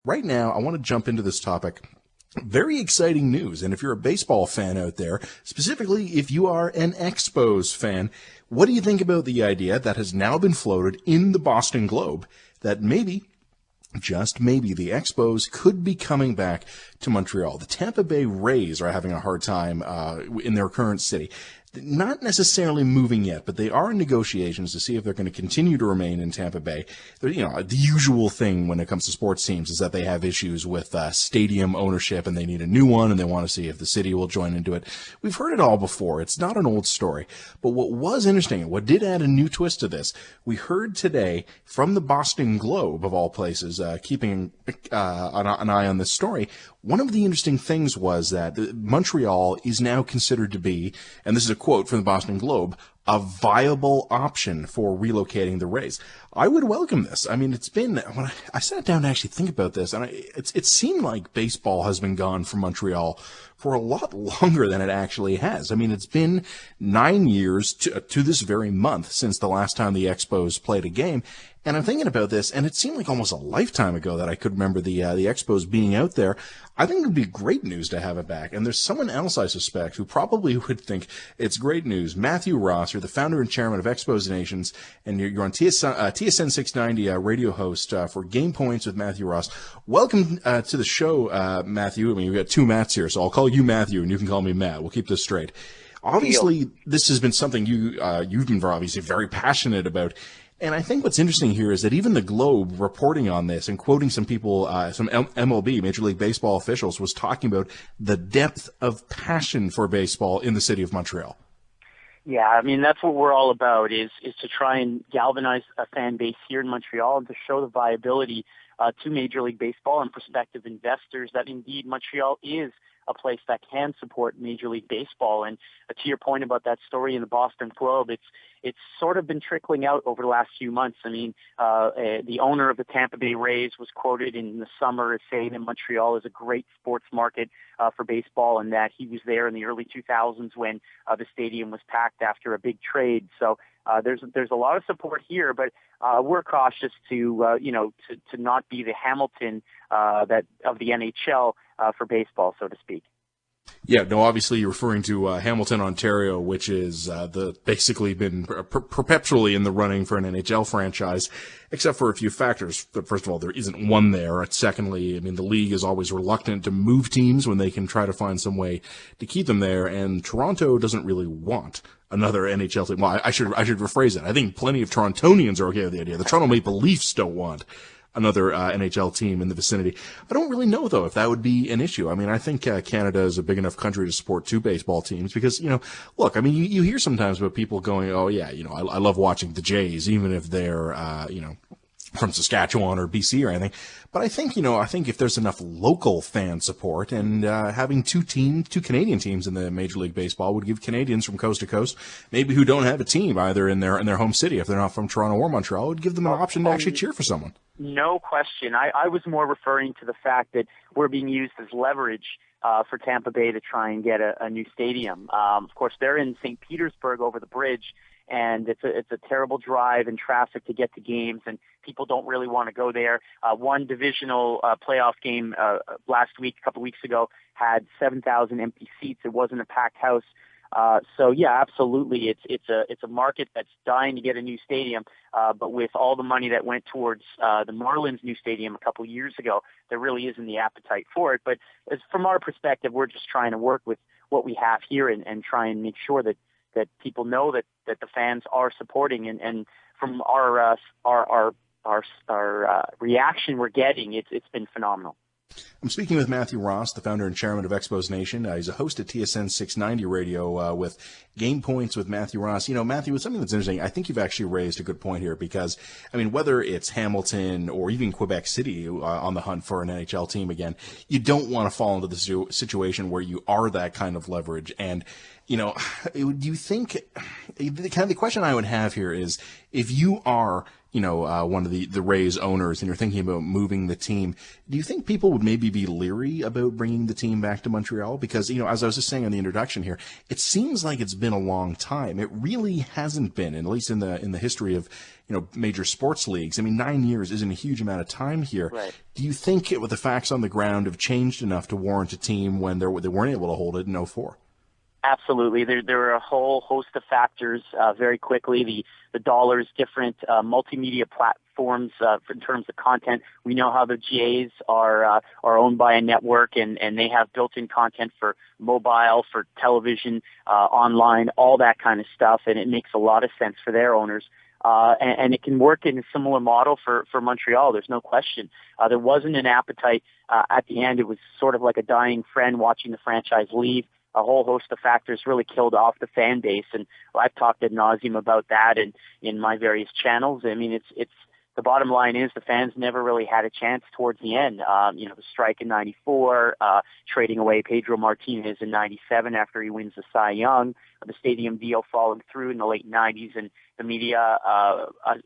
Right now, I want to jump into this topic. Very exciting news. And if you're a baseball fan out there, specifically if you are an Expos fan, what do you think about the idea that has now been floated in the Boston Globe that maybe, just maybe, the Expos could be coming back to Montreal? The Tampa Bay Rays are having a hard time in their current city. Not necessarily moving yet, but they are in negotiations to see if they're going to continue to remain in Tampa Bay. The usual thing when it comes to sports teams is that they have issues with stadium ownership, and they need a new one, and they want to see if the city will join into it. We've heard it all before. It's not an old story. But what was interesting, what did add a new twist to this, we heard today from the Boston Globe, of all places, keeping an eye on this story. One of the interesting things was that Montreal is now considered to be, and this is a quote from the Boston Globe, a viable option for relocating the Rays. I would welcome this. I mean, it's been, when I sat down to actually think about this, and it seemed like baseball has been gone from Montreal for a lot longer than it actually has. I mean, it's been 9 years to this very month since the last time the Expos played a game. And I'm thinking about this, and it seemed like almost a lifetime ago that I could remember the Expos being out there. I think it would be great news to have it back. And there's someone else I suspect who probably would think it's great news. Matthew Ross, you're the founder and chairman of ExposNation, and you're on TSN 690 radio host for Game Points with Matthew Ross. Welcome to the show, Matthew. I mean, we've got two Matts here, so I'll call you Matthew, and you can call me Matt. We'll keep this straight. Obviously, this has been something you've been obviously very passionate about. And I think what's interesting here is that even the Globe reporting on this and quoting some people, some MLB, Major League Baseball officials, was talking about the depth of passion for baseball in the city of Montreal. Yeah, I mean, that's what we're all about, is to try and galvanize a fan base here in Montreal and to show the viability to Major League Baseball and prospective investors that indeed Montreal is a place that can support Major League Baseball. And to your point about that story in the Boston Globe, it's sort of been trickling out over the last few months. I mean, the owner of the Tampa Bay Rays was quoted in the summer as saying that Montreal is a great sports market for baseball, and that he was there in the early 2000s when the stadium was packed after a big trade. So there's a lot of support here, but we're cautious to not be the Hamilton that of the NHL for baseball, so to speak. Yeah, no, obviously you're referring to Hamilton, Ontario, which is basically been perpetually in the running for an NHL franchise, except for a few factors. First of all, there isn't one there. Secondly, I mean, the league is always reluctant to move teams when they can try to find some way to keep them there, and Toronto doesn't really want another NHL team. Well, I should rephrase it. I think plenty of Torontonians are okay with the idea. The Toronto Maple Leafs don't want another NHL team in the vicinity. I don't really know, though, if that would be an issue. I mean, I think Canada is a big enough country to support two baseball teams because, look, I mean, you hear sometimes about people going, oh, yeah, I love watching the Jays, even if they're, from Saskatchewan or BC or anything. But I think if there's enough local fan support and having two Canadian teams in the Major League Baseball would give Canadians from coast to coast, maybe who don't have a team either in their home city, if they're not from Toronto or Montreal, would give them an option to actually cheer for someone. No question. I was more referring to the fact that we're being used as leverage for Tampa Bay to try and get a new stadium. Of course, they're in St. Petersburg over the bridge, and it's a terrible drive and traffic to get to games, and people don't really want to go there. One divisional playoff game last week, a couple weeks ago, had 7,000 empty seats. It wasn't a packed house. So yeah, absolutely. It's a market that's dying to get a new stadium. But with all the money that went towards the Marlins new stadium a couple years ago, there really isn't the appetite for it. But from our perspective, we're just trying to work with what we have here and try and make sure that people know that the fans are supporting. And from our reaction we're getting, it's been phenomenal. I'm speaking with Matthew Ross, the founder and chairman of ExposNation. He's a host at TSN 690 radio with Game Points with Matthew Ross. Matthew, it's something that's interesting. I think you've actually raised a good point here because, I mean, whether it's Hamilton or even Quebec City on the hunt for an NHL team again, you don't want to fall into the situation where you are that kind of leverage. And, do you think, the question I would have here is, if you are one of the Rays owners, and you're thinking about moving the team, do you think people would maybe be leery about bringing the team back to Montreal? Because, as I was just saying on the introduction here, it seems like it's been a long time. It really hasn't been, at least in the history of, major sports leagues. I mean, 9 years isn't a huge amount of time here. Right. Do you think with the facts on the ground have changed enough to warrant a team when they weren't able to hold it in '04? Absolutely. There are a whole host of factors very quickly. The dollars, different multimedia platforms in terms of content. We know how the GAs are owned by a network, and they have built-in content for mobile, for television, online, all that kind of stuff, and it makes a lot of sense for their owners. And it can work in a similar model for Montreal. There's no question. There wasn't an appetite at the end. It was sort of like a dying friend watching the franchise leave. A whole host of factors really killed off the fan base, and I've talked ad nauseum about that in my various channels. I mean, it's the bottom line is the fans never really had a chance towards the end. The strike in '94, trading away Pedro Martinez in '97 after he wins the Cy Young, the stadium deal falling through in the late '90s, and the media,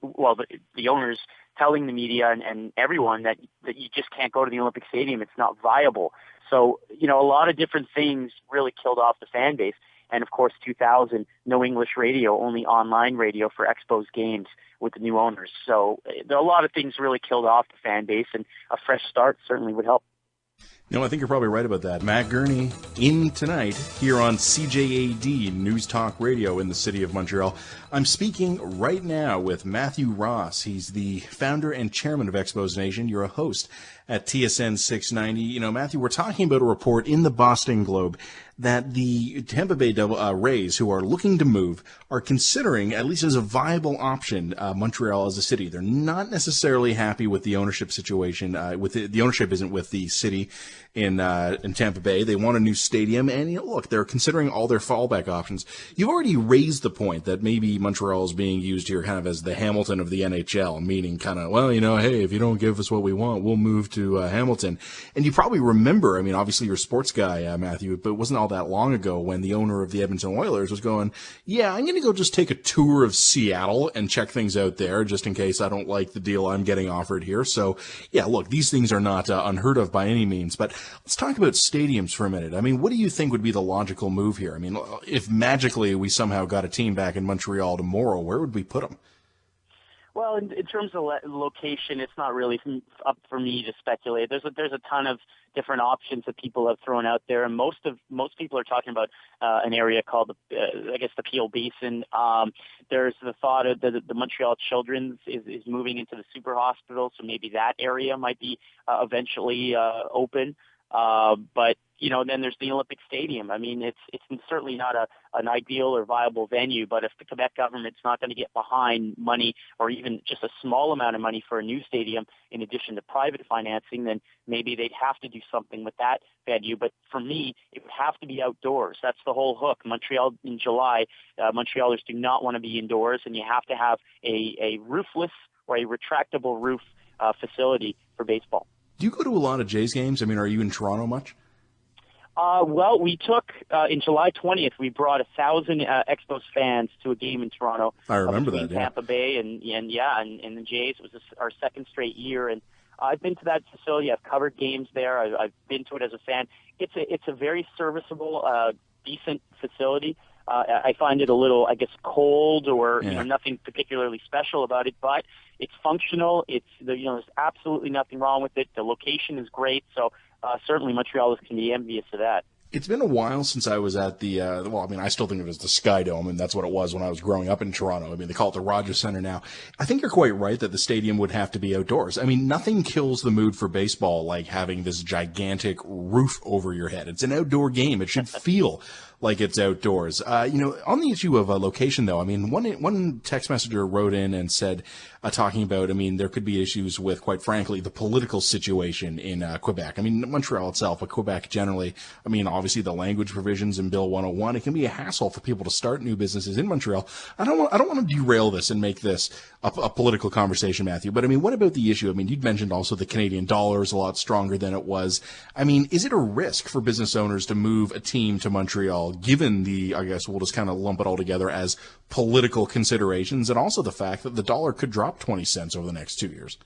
the owners telling the media and everyone that you just can't go to the Olympic Stadium. It's not viable. So, a lot of different things really killed off the fan base. And, of course, 2000, no English radio, only online radio for Expos games with the new owners. So there are a lot of things really killed off the fan base, and a fresh start certainly would help. I think you're probably right about that. Matt Gurney in tonight here on CJAD News Talk Radio in the city of Montreal. I'm speaking right now with Matthew Ross. He's the founder and chairman of ExposNation. You're a host at TSN 690. Matthew, we're talking about a report in the Boston Globe that the Tampa Bay Rays, who are looking to move, are considering, at least as a viable option, Montreal as a city. They're not necessarily happy with the ownership situation. The ownership isn't with the city in Tampa Bay. They want a new stadium, and look, they're considering all their fallback options. You've already raised the point that maybe Montreal is being used here kind of as the Hamilton of the NHL, meaning kind of, hey, if you don't give us what we want, we'll move to Hamilton. And you probably remember, obviously you're a sports guy, Matthew, but it wasn't all that long ago when the owner of the Edmonton Oilers was going, I'm going to go just take a tour of Seattle and check things out there just in case I don't like the deal I'm getting offered here. So, look, these things are not unheard of by any means, but let's talk about stadiums for a minute. What do you think would be the logical move here? If magically we somehow got a team back in Montreal tomorrow, where would we put them? Well, in terms of location, it's not really up for me to speculate. There's a ton of different options that people have thrown out there, and most people are talking about an area called the Peel Basin. There's the thought of the Montreal Children's is moving into the super hospital, so maybe that area might be eventually open. But then there's the Olympic Stadium. It's certainly not an ideal or viable venue, but if the Quebec government's not going to get behind money or even just a small amount of money for a new stadium in addition to private financing, then maybe they'd have to do something with that venue. But for me, it would have to be outdoors. That's the whole hook. Montreal in July, Montrealers do not want to be indoors, and you have to have a roofless or a retractable roof facility for baseball. Do you go to a lot of Jays games? Are you in Toronto much? Well, we took, in July 20th, we brought 1,000 Expos fans to a game in Toronto. I remember that, yeah. Tampa Bay and the Jays. It was our second straight year, and I've been to that facility. I've covered games there. I've been to it as a fan. It's a very serviceable, decent facility. I find it a little, cold or nothing particularly special about it, but it's functional. There's absolutely nothing wrong with it. The location is great, so certainly Montrealers can be envious of that. It's been a while since I was at the, I still think of it as the Sky Dome, and that's what it was when I was growing up in Toronto. They call it the Rogers Centre now. I think you're quite right that the stadium would have to be outdoors. Nothing kills the mood for baseball like having this gigantic roof over your head. It's an outdoor game. It should feel like it's outdoors. On the issue of location, though, one text messenger wrote in and said, talking about, there could be issues with, quite frankly, the political situation in Quebec. Montreal itself, but Quebec generally. Obviously the language provisions in Bill 101. It can be a hassle for people to start new businesses in Montreal. I don't want to derail this and make this a political conversation, Matthew. But what about the issue? You'd mentioned also the Canadian dollar is a lot stronger than it was. Is it a risk for business owners to move a team to Montreal Montreal, given the, I guess we'll just kind of lump it all together as political considerations, and also the fact that the dollar could drop 20 cents over the next 2 years?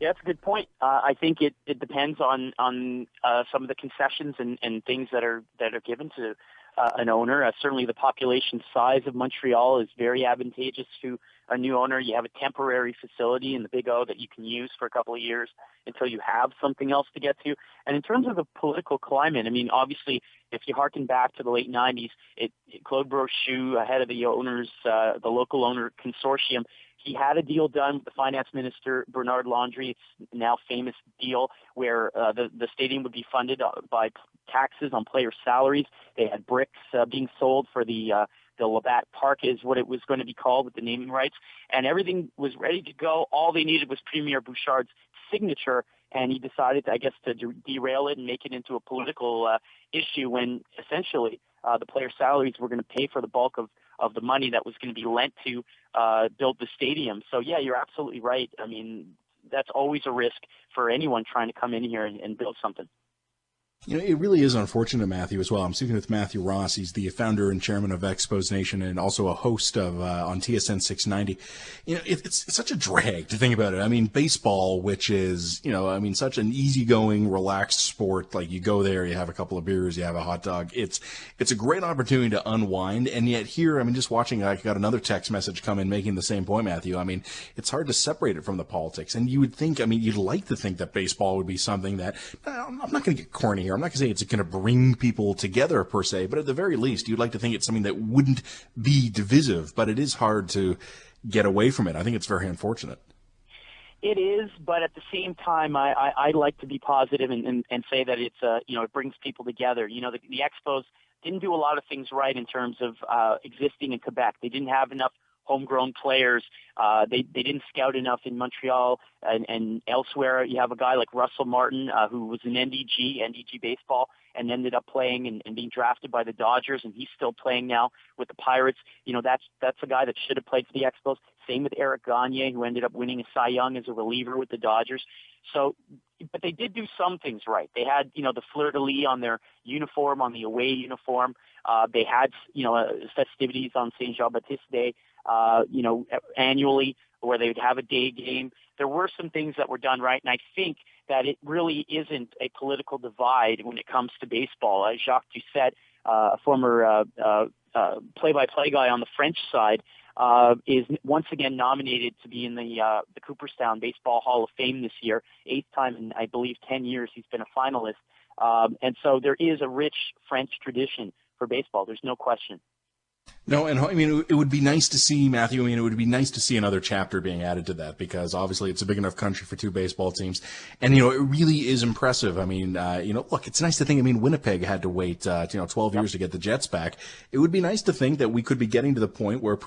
Yeah, that's a good point. I think it depends on some of the concessions and things that are given to an owner. Certainly the population size of Montreal is very advantageous to a new owner. You have a temporary facility in the Big O that you can use for a couple of years until you have something else to get to. And in terms of the political climate, I mean, obviously, if you harken back to the late 90s, Claude Brochu, head of the owners, the local owner consortium, he had a deal done with the finance minister, Bernard Landry. It's now famous deal where the stadium would be funded by taxes on player salaries. They had bricks being sold for the Labatt Park is what it was going to be called with the naming rights. And everything was ready to go. All they needed was Premier Bouchard's signature, and he decided, I guess, to derail it and make it into a political issue when essentially the player salaries were going to pay for the bulk of the money that was going to be lent to build the stadium. So, yeah, you're absolutely right. I mean, that's always a risk for anyone trying to come in here and build something. You know, it really is unfortunate, Matthew, as well. I'm speaking with Matthew Ross. He's the founder and chairman of ExposNation and also a host of on TSN 690. You know, it's such a drag to think about it. I mean, baseball, which is, you know, I mean, such an easygoing, relaxed sport. Like, you go there, you have a couple of beers, you have a hot dog. It's a great opportunity to unwind. And yet here, I mean, just watching, I got another text message come in making the same point, Matthew. I mean, it's hard to separate it from the politics. And you would think, I mean, you'd like to think that baseball would be something that, I'm not going to get corny here. I'm not going to say it's going to bring people together per se, but at the very least, you'd like to think it's something that wouldn't be divisive, but it is hard to get away from it. I think it's very unfortunate. It is, but at the same time, I like to be positive and say that it's it brings people together. You know, the Expos didn't do a lot of things right in terms of existing in Quebec. They didn't have enough homegrown players. They didn't scout enough in Montreal and elsewhere. You have a guy like Russell Martin, who was in NDG baseball, and ended up playing and being drafted by the Dodgers, and he's still playing now with the Pirates. You know, that's a guy that should have played for the Expos. Same with Eric Gagne, who ended up winning a Cy Young as a reliever with the Dodgers. So, but they did do some things right. They had, you know, the fleur-de-lis on their uniform, on the away uniform. They had, you know, festivities on Saint Jean-Baptiste Day, annually, where they would have a day game. There were some things that were done right, and I think that it really isn't a political divide when it comes to baseball. Jacques Doucette, a former play-by-play guy on the French side, is once again nominated to be in the Cooperstown Baseball Hall of Fame this year, 8th time in, I believe, 10 years he's been a finalist. And so there is a rich French tradition for baseball. There's no question. No, and I mean, it would be nice to see, Matthew, I mean, it would be nice to see another chapter being added to that, because obviously it's a big enough country for two baseball teams. And, you know, it really is impressive. I mean, look, it's nice to think, I mean, Winnipeg had to wait, 12 years to get the Jets back. It would be nice to think that we could be getting to the point where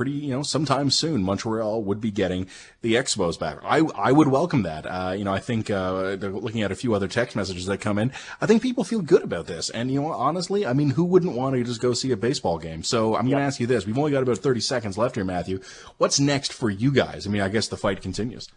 sometime soon Montreal would be getting the Expos back. I would welcome that. I think, they're looking at a few other text messages that come in. I think people feel good about this. And, you know, honestly, I mean, who wouldn't want to just go see a baseball game? So I'm going to ask you this. We've only got about 30 seconds left here, Matthew. What's next for you guys? I mean, I guess the fight continues.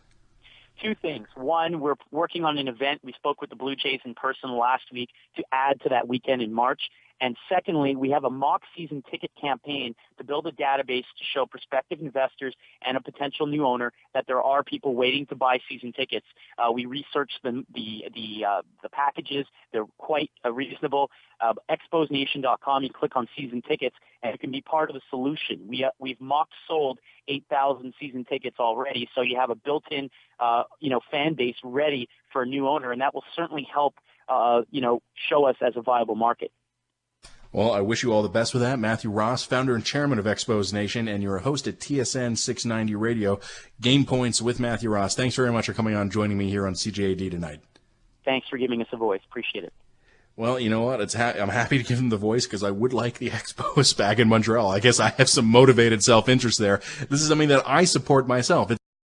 Two things. One, we're working on an event. We spoke with the Blue Jays in person last week to add to that weekend in March. And secondly, we have a mock season ticket campaign to build a database to show prospective investors and a potential new owner that there are people waiting to buy season tickets. We researched the packages. They're quite reasonable. ExposNation.com, you click on season tickets, and you can be part of the solution. We've mock sold 8,000 season tickets already, so you have a built-in fan base ready for a new owner, and that will certainly help show us as a viable market. Well, I wish you all the best with that. Matthew Ross, founder and chairman of ExposNation, and you're a host at TSN 690 Radio. Game Points with Matthew Ross. Thanks very much for coming on, joining me here on CJAD tonight. Thanks for giving us a voice. Appreciate it. Well, you know what? I'm happy to give him the voice because I would like the Expos back in Montreal. I guess I have some motivated self-interest there. This is something that I support myself.